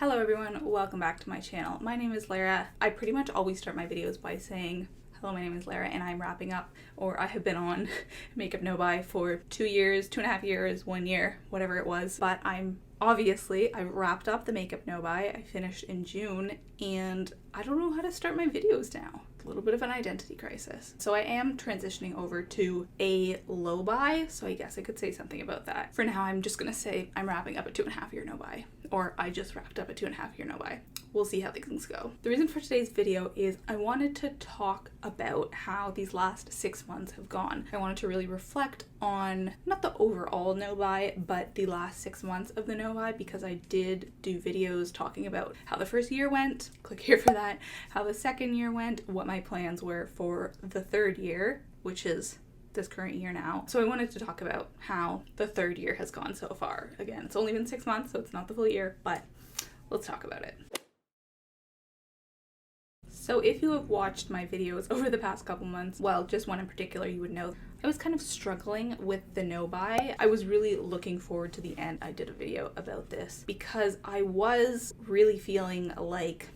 Hello everyone, welcome back to my channel. My name is Lara. I pretty much always start my videos by saying, hello, my name is Lara and I'm wrapping up, or I have been on Makeup No Buy for 2 years, 2.5 years, 1 year, whatever it was. But I wrapped up the Makeup No Buy. I finished in June and I don't know how to start my videos now. A little bit of an identity crisis. So I am transitioning over to a low buy, so I guess I could say something about that. For now, I'm just gonna say I'm wrapping up a 2.5 year no buy, or I just wrapped up a 2.5 year no buy. We'll see how things go. The reason for today's video is I wanted to talk about how these last 6 months have gone. I wanted to really reflect on not the overall no buy, but the last 6 months of the no buy, because I did do videos talking about how the first year went, click here for that, how the second year went, what my plans were for the third year, which is this current year now. So I wanted to talk about how the third year has gone so far. Again, it's only been 6 months, so it's not the full year, but let's talk about it. So if you have watched my videos over the past couple months, well, just one in particular, you would know I was kind of struggling with the no buy. I was really looking forward to the end. I did a video about this because I was really feeling like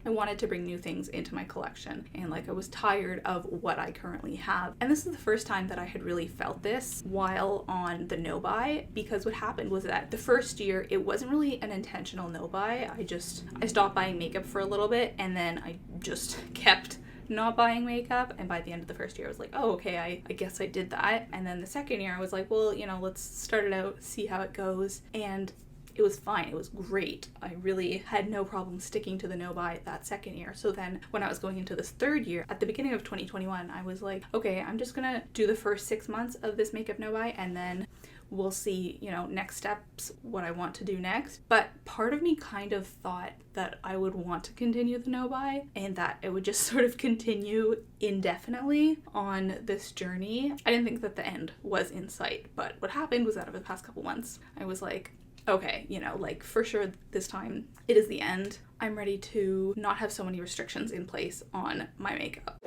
I wanted to bring new things into my collection, and like I was tired of what I currently have. And this is the first time that I had really felt this while on the no buy, because what happened was that the first year it wasn't really an intentional no buy. I stopped buying makeup for a little bit and then I just kept not buying makeup, and by the end of the first year I was like, oh, okay, I guess I did that. And then the second year I was like, well, let's start it out, see how it goes. And it was fine. It was great. I really had no problem sticking to the no buy that second year. So then when I was going into this third year, at the beginning of 2021, I was like, okay, I'm just gonna do the first 6 months of this Makeup No Buy, and then we'll see, next steps, what I want to do next. But part of me kind of thought that I would want to continue the no buy and that it would just sort of continue indefinitely on this journey. I didn't think that the end was in sight, but what happened was that over the past couple months, I was like, okay, for sure this time it is the end. I'm ready to not have so many restrictions in place on my makeup.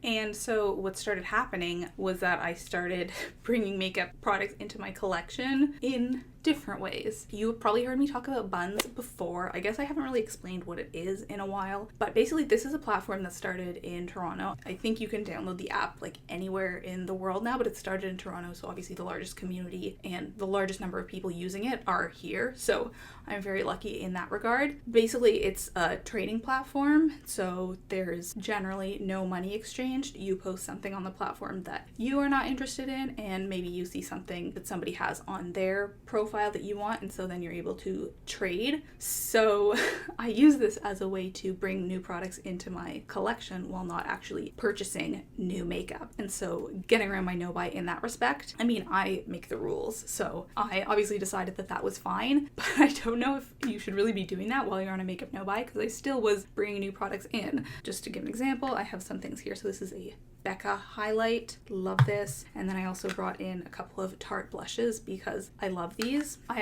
And so what started happening was that I started bringing makeup products into my collection in different ways. You've probably heard me talk about Buns before. I guess I haven't really explained what it is in a while, but basically this is a platform that started in Toronto. I think you can download the app like anywhere in the world now, but it started in Toronto, so obviously the largest community and the largest number of people using it are here, so I'm very lucky in that regard. Basically it's a trading platform, so there's generally no money exchanged. You post something on the platform that you are not interested in, and maybe you see something that somebody has on their profile that you want, and so then you're able to trade. So I use this as a way to bring new products into my collection while not actually purchasing new makeup. And so getting around my no buy in that respect, I make the rules, so I obviously decided that that was fine, but I don't know if you should really be doing that while you're on a makeup no buy, because I still was bringing new products in. Just to give an example, I have some things here. So this is a Becca highlight, love this. And then I also brought in a couple of Tarte blushes because I love these. I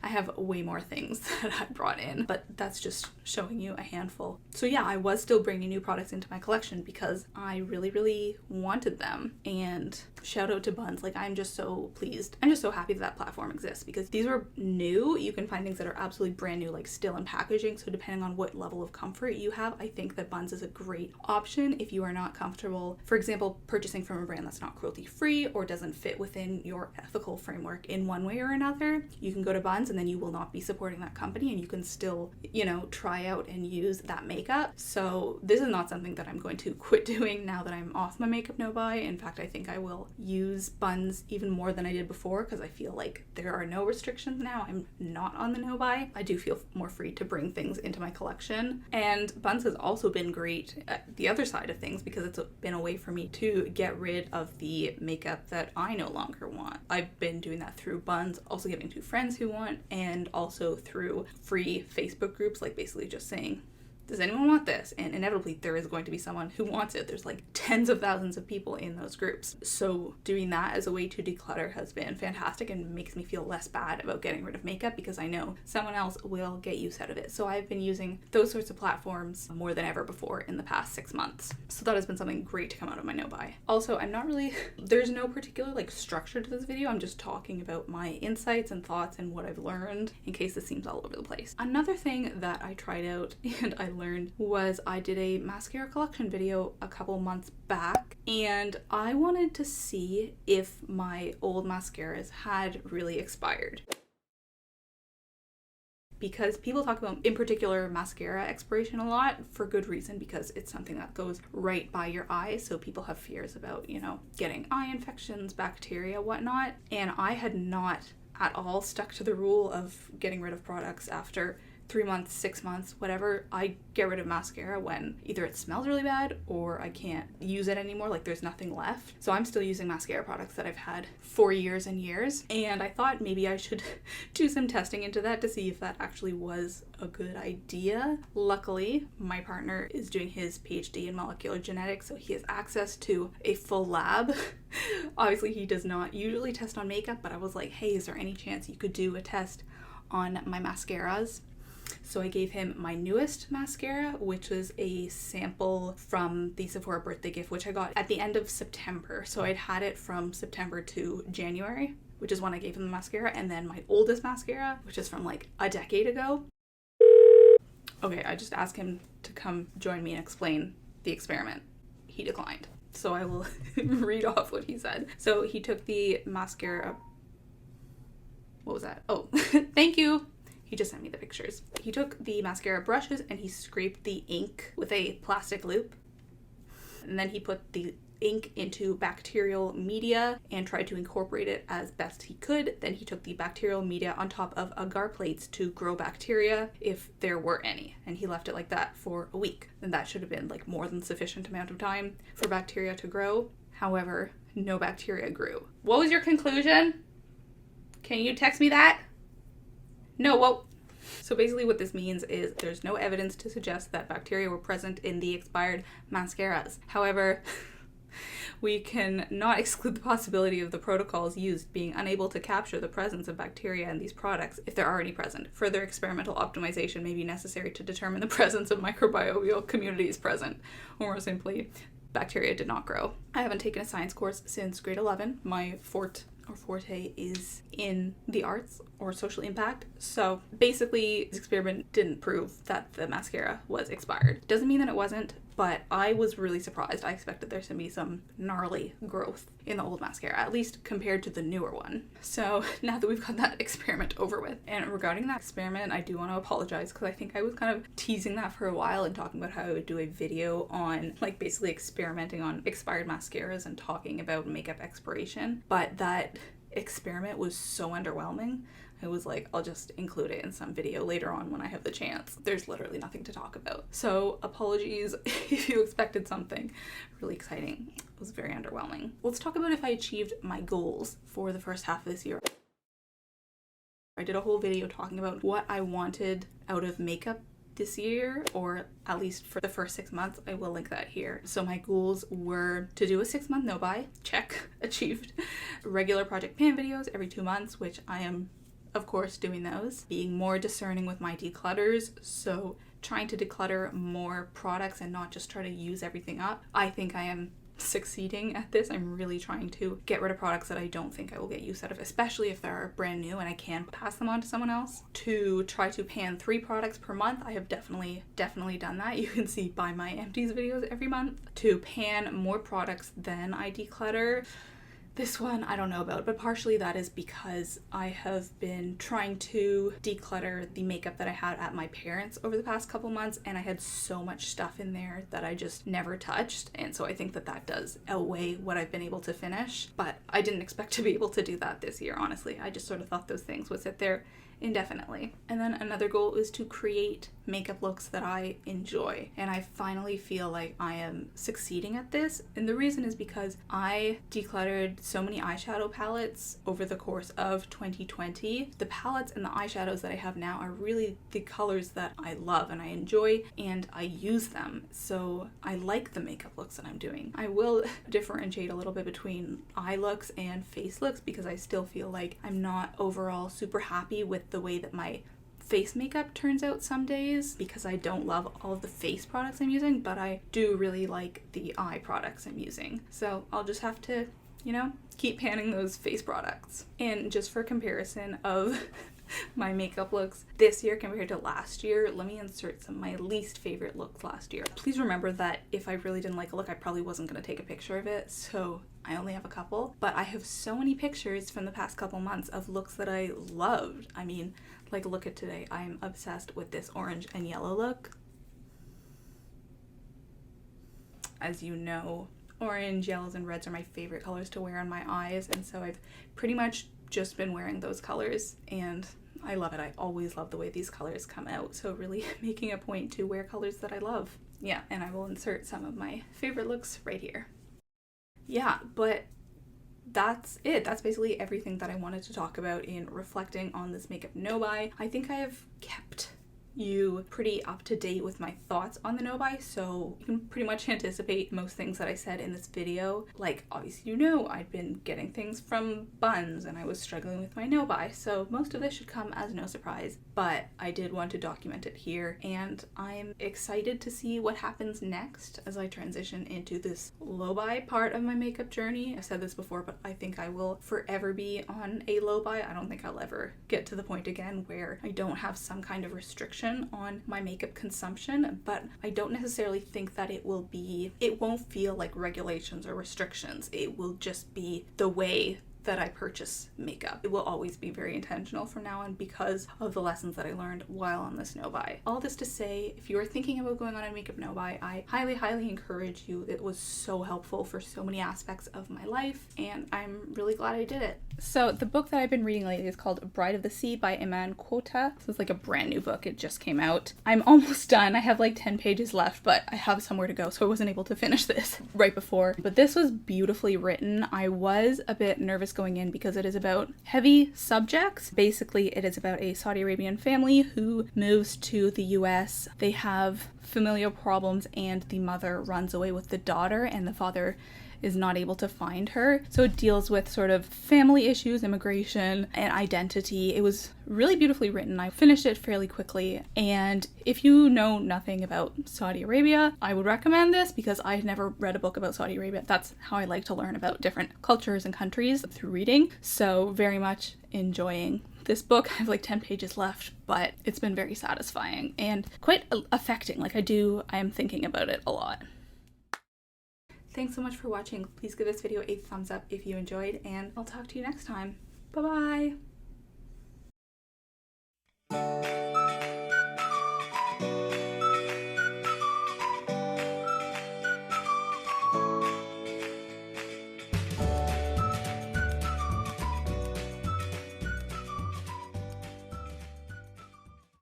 have way more things that I brought in, but that's just showing you a handful. So yeah, I was still bringing new products into my collection because I really, really wanted them. And shout out to Buns, I'm just so pleased. I'm just so happy that platform exists, because these were new. You can find things that are absolutely brand new, still in packaging. So depending on what level of comfort you have, I think that Buns is a great option if you are not comfortable, for example, purchasing from a brand that's not cruelty free or doesn't fit within your ethical framework in one way or another. You can go to Buns and then you will not be supporting that company, and you can still, try out and use that makeup. So this is not something that I'm going to quit doing now that I'm off my makeup no buy. In fact, I think I will use Buns even more than I did before, because I feel like there are no restrictions now. I'm not on the no buy. I do feel more free to bring things into my collection. And Buns has also been great at the other side of things, because it's been a way for me to get rid of the makeup that I no longer want. I've been doing that through Buns, also giving to friends who want, and also through free Facebook groups, basically just saying, does anyone want this? And inevitably there is going to be someone who wants it. There's like tens of thousands of people in those groups. So doing that as a way to declutter has been fantastic and makes me feel less bad about getting rid of makeup because I know someone else will get use out of it. So I've been using those sorts of platforms more than ever before in the past 6 months. So that has been something great to come out of my no buy. Also, there's no particular like structure to this video. I'm just talking about my insights and thoughts and what I've learned in case this seems all over the place. Another thing that I tried out and I learned was I did a mascara collection video a couple months back, and I wanted to see if my old mascaras had really expired. Because people talk about, in particular, mascara expiration a lot for good reason, because it's something that goes right by your eyes. So people have fears about, getting eye infections, bacteria, whatnot. And I had not at all stuck to the rule of getting rid of products after 3 months, 6 months, whatever. I get rid of mascara when either it smells really bad or I can't use it anymore, like there's nothing left. So I'm still using mascara products that I've had for years and years, and I thought maybe I should do some testing into that to see if that actually was a good idea. Luckily, my partner is doing his PhD in molecular genetics, so he has access to a full lab. Obviously, he does not usually test on makeup, but I was like, hey, is there any chance you could do a test on my mascaras? So I gave him my newest mascara, which was a sample from the Sephora birthday gift, which I got at the end of September. So I'd had it from September to January, which is when I gave him the mascara. And then my oldest mascara, which is from like a decade ago. Okay, I just asked him to come join me and explain the experiment. He declined. So I will read off what he said. So he took the mascara. What was that? Oh, thank you. He just sent me the pictures. He took the mascara brushes and he scraped the ink with a plastic loop. And then he put the ink into bacterial media and tried to incorporate it as best he could. Then he took the bacterial media on top of agar plates to grow bacteria if there were any. And he left it like that for a week. And that should have been like more than sufficient amount of time for bacteria to grow. However, no bacteria grew. What was your conclusion? Can you text me that? No, well, so basically what this means is there's no evidence to suggest that bacteria were present in the expired mascaras. However, we can not exclude the possibility of the protocols used being unable to capture the presence of bacteria in these products if there are any present. Further experimental optimization may be necessary to determine the presence of microbial communities present, or more simply, bacteria did not grow. I haven't taken a science course since grade 11. My forte is in the arts or social impact. So basically, this experiment didn't prove that the mascara was expired. Doesn't mean that it wasn't, but I was really surprised. I expected there to be some gnarly growth in the old mascara, at least compared to the newer one. So now that we've got that experiment over with, and regarding that experiment, I do want to apologize because I think I was kind of teasing that for a while and talking about how I would do a video on like basically experimenting on expired mascaras and talking about makeup expiration, but that experiment was so underwhelming. I was like, I'll just include it in some video later on when I have the chance. There's literally nothing to talk about. So apologies if you expected something really exciting. It was very underwhelming. Let's talk about if I achieved my goals for the first half of this year. I did a whole video talking about what I wanted out of makeup this year, or at least for the first 6 months. I will link that here. So my goals were to do a 6-month no buy, check, achieved. Regular project pan videos every 2 months, which I am of course doing those. Being more discerning with my declutters, so trying to declutter more products and not just try to use everything up. I think I am succeeding at this. I'm really trying to get rid of products that I don't think I will get use out of, especially if they're brand new and I can pass them on to someone else. To try to pan 3 products per month. I have definitely done that. You can see by my empties videos every month. To pan more products than I declutter. This one I don't know about, but partially that is because I have been trying to declutter the makeup that I had at my parents' over the past couple months, and I had so much stuff in there that I just never touched, and so I think that does outweigh what I've been able to finish. But I didn't expect to be able to do that this year, honestly. I just sort of thought those things would sit there indefinitely. And then another goal is to create makeup looks that I enjoy. And I finally feel like I am succeeding at this. And the reason is because I decluttered so many eyeshadow palettes over the course of 2020. The palettes and the eyeshadows that I have now are really the colors that I love and I enjoy, and I use them. So I like the makeup looks that I'm doing. I will differentiate a little bit between eye looks and face looks because I still feel like I'm not overall super happy with the way that my face makeup turns out some days because I don't love all of the face products I'm using, but I do really like the eye products I'm using. So I'll just have to, you know, keep panning those face products. And just for comparison of my makeup looks this year compared to last year, let me insert some of my least favorite looks last year. Please remember that if I really didn't like a look, I probably wasn't going to take a picture of it, so I only have a couple. But I have so many pictures from the past couple months of looks that I loved. I mean, like look at today. I'm obsessed with this orange and yellow look. As you know, orange, yellows, and reds are my favorite colors to wear on my eyes, and so I've pretty much just been wearing those colors, and I love it. I always love the way these colors come out, so really making a point to wear colors that I love. Yeah, and I will insert some of my favorite looks right here. Yeah, but that's it. That's basically everything that I wanted to talk about in reflecting on this makeup no-buy. I think I have kept you pretty up to date with my thoughts on the no-buy, so you can pretty much anticipate most things that I said in this video. Like, obviously, you know, I'd been getting things from Buns and I was struggling with my no-buy, so most of this should come as no surprise, but I did want to document it here, and I'm excited to see what happens next as I transition into this low-buy part of my makeup journey. I've said this before, but I think I will forever be on a low-buy. I don't think I'll ever get to the point again where I don't have some kind of restriction on my makeup consumption, but I don't necessarily think that it won't feel like regulations or restrictions. It will just be the way that I purchase makeup. It will always be very intentional from now on because of the lessons that I learned while on this no-buy. All this to say, if you are thinking about going on a makeup no-buy, I highly, highly encourage you. It was so helpful for so many aspects of my life, and I'm really glad I did it. So the book that I've been reading lately is called Bride of the Sea by Iman Quota. So it's like a brand new book. It just came out. I'm almost done. I have like 10 pages left, but I have somewhere to go, so I wasn't able to finish this right before. But this was beautifully written. I was a bit nervous going in because it is about heavy subjects. Basically, it is about a Saudi Arabian family who moves to the US. They have familial problems and the mother runs away with the daughter and the father is not able to find her. So it deals with sort of family issues, immigration, and identity. It was really beautifully written. I finished it fairly quickly. And if you know nothing about Saudi Arabia, I would recommend this because I had never read a book about Saudi Arabia. That's how I like to learn about different cultures and countries, through reading. So very much enjoying this book. I have like 10 pages left, but it's been very satisfying and quite affecting. Like I am thinking about it a lot. Thanks so much for watching. Please give this video a thumbs up if you enjoyed, and I'll talk to you next time. Bye-bye!